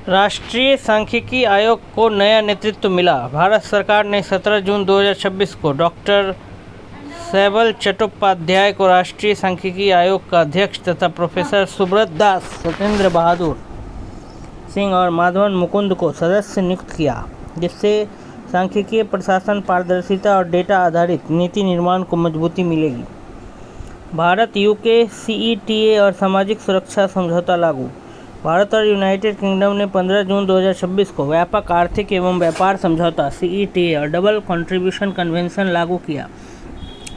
राष्ट्रीय सांख्यिकी आयोग को नया नेतृत्व मिला। भारत सरकार ने 17 जून 2026 को डॉक्टर सैबल चट्टोपाध्याय को राष्ट्रीय सांख्यिकी आयोग का अध्यक्ष तथा प्रोफेसर सुब्रत दास, सत्येंद्र बहादुर सिंह और माधवन मुकुंद को सदस्य नियुक्त किया, जिससे सांख्यिकीय प्रशासन, पारदर्शिता और डेटा आधारित नीति निर्माण को मजबूती मिलेगी। भारत यूके CETA और सामाजिक सुरक्षा समझौता लागू। भारत और यूनाइटेड किंगडम ने 15 जून 2026 को व्यापक आर्थिक एवं व्यापार समझौता CETA और डबल कंट्रीब्यूशन कन्वेंशन लागू किया,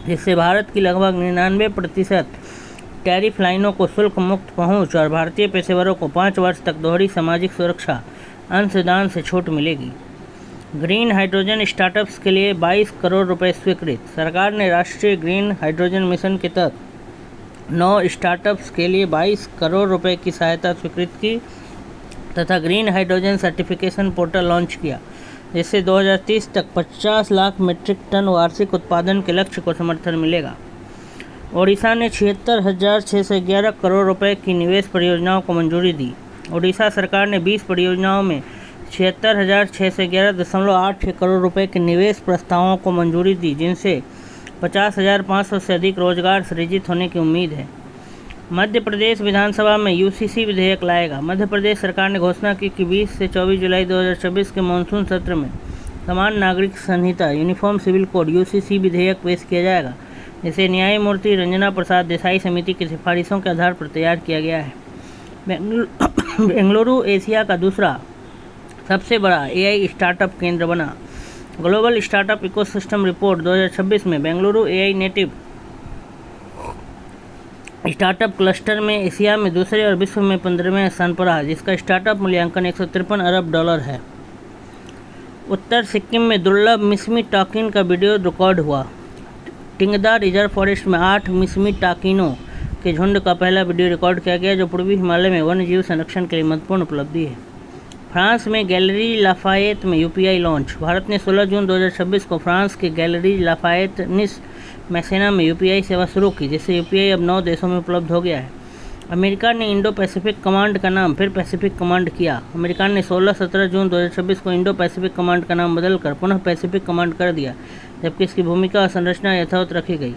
जिससे भारत की लगभग 99% टैरिफ लाइनों को शुल्क मुक्त पहुंच और भारतीय पेशेवरों को 5 वर्ष तक दोहरी सामाजिक सुरक्षा अंशदान से छूट मिलेगी। ग्रीन हाइड्रोजन स्टार्टअप्स के लिए 22 करोड़ रुपए स्वीकृत। सरकार ने राष्ट्रीय ग्रीन हाइड्रोजन मिशन के तहत 9 स्टार्टअप्स के लिए 22 करोड़ रुपए की सहायता स्वीकृत की तथा green hydrogen certification portal launch किया, जिससे 2030 तक 50 लाख मीट्रिक टन वार्षिक उत्पादन के लक्ष्य को समर्थन मिलेगा। ओडिशा ने 76,611 करोड़ रुपए की निवेश परियोजनाओं को मंजूरी दी। ओडिशा सरकार ने 20 परियोजनाओं में 76,611.86 करोड़ रुपए के निवेश प्रस्तावों को मंजूरी दी, जिनसे 50,500 से अधिक रोजगार सृजित होने की उम्मीद है। मध्य प्रदेश विधानसभा में UCC विधेयक लाएगा। मध्य प्रदेश सरकार ने घोषणा की कि 20 से 24 जुलाई 2026 के मानसून सत्र में समान नागरिक संहिता यूनिफॉर्म सिविल कोड UCC विधेयक पेश किया जाएगा, जिसे न्यायमूर्ति रंजना प्रसाद देसाई समिति की सिफारिशों के आधार पर तैयार किया गया है। बेंगलुरु एशिया का दूसरा सबसे बड़ा AI स्टार्टअप केंद्र बना। ग्लोबल स्टार्टअप इकोसिस्टम रिपोर्ट 2026 में Bengaluru AI native startup cluster में एशिया में दूसरे और विश्व में 15वें स्थान पर रहा, जिसका स्टार्टअप मूल्यांकन $153 अरब है। उत्तर सिक्किम में दुर्लभ मिसमी टाकिन का वीडियो रिकॉर्ड हुआ। टिंगदा रिजर्व फॉरेस्ट में 8 मिसमी टाकिनों के झुंड का पहला वीडियो रिकॉर्ड किया गया, जो पूर्वी हिमालय में वन्य जीव संरक्षण के लिए महत्वपूर्ण उपलब्धि है। फ्रांस में गैलरी लाफायेत में UPI लॉन्च। भारत ने 16 जून 2026 को फ्रांस के गैलरी लाफायेत निस मैसेना में UPI सेवा शुरू की, जिससे UPI अब 9 देशों में उपलब्ध हो गया है। अमेरिका ने इंडो पैसिफिक कमांड का नाम फिर पैसिफिक कमांड किया। अमेरिका ने 16-17 जून 2026 को इंडो पैसिफिक कमांड का नाम बदलकर पुनः पैसिफिक कमांड कर दिया, जबकि इसकी भूमिका और संरचना यथावत रखी गई।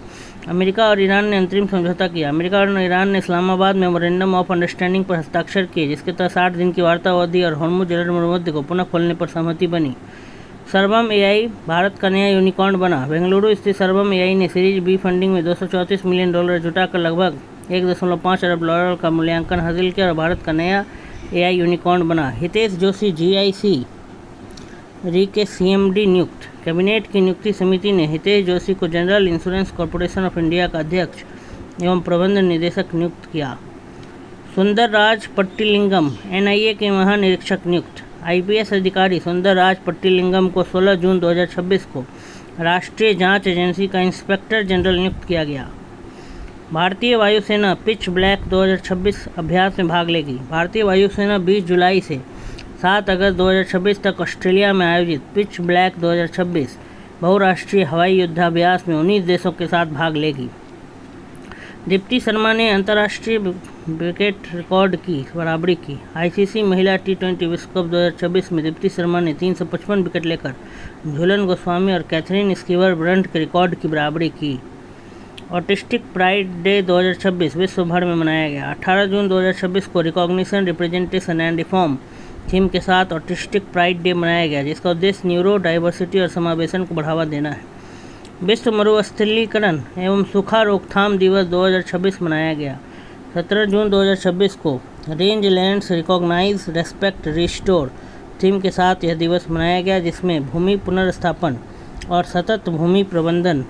अमेरिका और ईरान ने अंतरिम समझौता किया। अमेरिका और ईरान ने इस्लामाबाद मेमोरेंडम ऑफ अंडरस्टैंडिंग पर हस्ताक्षर किए, जिसके तहत 60 दिन की वार्ता अवधि और हॉर्मुज जलसंधि को पुनः खोलने पर सहमति बनी। सर्वम AI भारत का नया यूनिकॉर्न बना। बेंगलुरु स्थित सर्वम AI ने सीरीज B फंडिंग में $234 मिलियन जुटाकर लगभग $1.5 अरब का मूल्यांकन हासिल किया और भारत का नया AI यूनिकॉर्न बना। हितेश जोशी GIC री के CMD नियुक्त। कैबिनेट की नियुक्ति समिति ने हितेश जोशी को general insurance corporation of India का अध्यक्ष एवं प्रबंध निदेशक नियुक्त किया। सुंदर राज पट्टीलिंगम NIA के महानिरीक्षक नियुक्त। IPS अधिकारी सुंदर राज पट्टीलिंगम को 16 जून 2026 को राष्ट्रीय जांच एजेंसी का इंस्पेक्टर जनरल नियुक्त किया गया। भारतीय वायुसेना पिच ब्लैक 2026 अभ्यास में भाग लेगी। भारतीय वायुसेना 20 जुलाई से 7 अगस्त 2026 तक ऑस्ट्रेलिया में आयोजित पिच ब्लैक 2026 बहुराष्ट्रीय हवाई युद्धाभ्यास में 19 देशों के साथ भाग लेगी। दीप्ति शर्मा ने अंतर्राष्ट्रीय विकेट रिकॉर्ड की बराबरी की। ICC महिला T20 विश्व कप 2026 में दीप्ति शर्मा ने 355 विकेट लेकर झूलन गोस्वामी और कैथरीन स्कीवर ब्रंट के रिकॉर्ड की बराबरी की। ऑटिस्टिक प्राइड डे 2026 विश्व भर में मनाया गया। 18 जून 2026 को recognition, representation and reform theme के साथ ऑटिस्टिक प्राइड डे मनाया गया, जिसका उद्देश्य न्यूरो डाइवर्सिटी और समावेशन को बढ़ावा देना है। विश्व मरुस्थलीकरण एवं सूखा रोकथाम दिवस 2026 मनाया गया। 17 जून 2026 को rangelands recognise respect restore theme के साथ यह दिवस मनाया गया, जिसमें भूमि पुनर्स्थापन और सतत भूमि प्रबंधन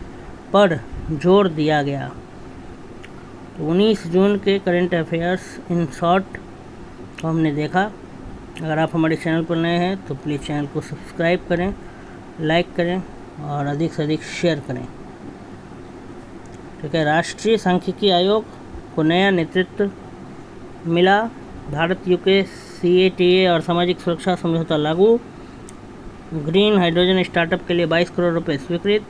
पर जोर दिया गया। 19 जून के करंट अफेयर्स इन शॉर्ट को हमने देखा। अगर आप हमारे चैनल पर नए हैं तो प्लीज़ चैनल को सब्सक्राइब करें, लाइक करें और अधिक से अधिक शेयर करें। ठीक है। राष्ट्रीय सांख्यिकी आयोग को नया नेतृत्व मिला। भारत UK CETA और सामाजिक सुरक्षा समझौता लागू। ग्रीन हाइड्रोजन स्टार्टअप के लिए 22 करोड़ रुपए स्वीकृत।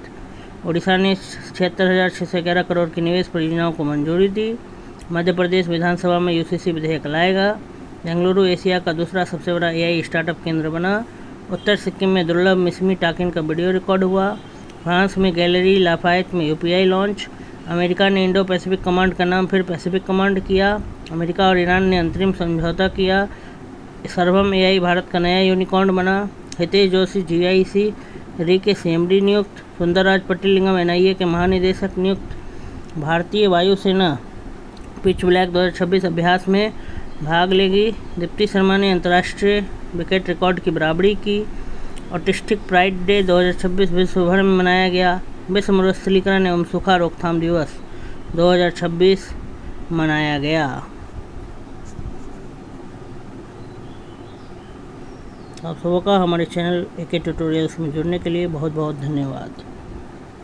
ओडिशा ने 76,611 करोड़ की निवेश परियोजनाओं को मंजूरी दी। मध्य प्रदेश विधानसभा में UCC विधेयक लाएगा। बेंगलुरु एशिया का दूसरा सबसे बड़ा एआई स्टार्टअप केंद्र बना। उत्तर सिक्किम में दुर्लभ मिसमी टाकिन का वीडियो रिकॉर्ड हुआ। फ्रांस में गैलरी लाफायत में यूपीआई लॉन्च। अमेरिका ने इंडो पैसिफिक कमांड का नाम फिर पैसिफिक कमांड किया। अमेरिका और ईरान ने अंतरिम समझौता किया। सर्वम एआई भारत का नया यूनिकॉर्न बना। हितेश जोशी जीआईसी री के सीएमडी नियुक्त। सुंदरराज पट्टीलिंगम एनआईए के महानिदेशक नियुक्त। भारतीय वायुसेना पिच ब्लैक 2026 अभ्यास में भाग लेगी। दीप्ति शर्मा ने अंतर्राष्ट्रीय विकेट रिकॉर्ड की बराबरी की। ऑटिस्टिक प्राइड डे 2026 विश्व भर में मनाया गया। विश्व मरुस्थलीकरण एवं सूखा रोकथाम दिवस 2026 मनाया गया। आप सबों का हमारे चैनल एके ट्यूटोरियल्स में जुड़ने के लिए बहुत बहुत धन्यवाद।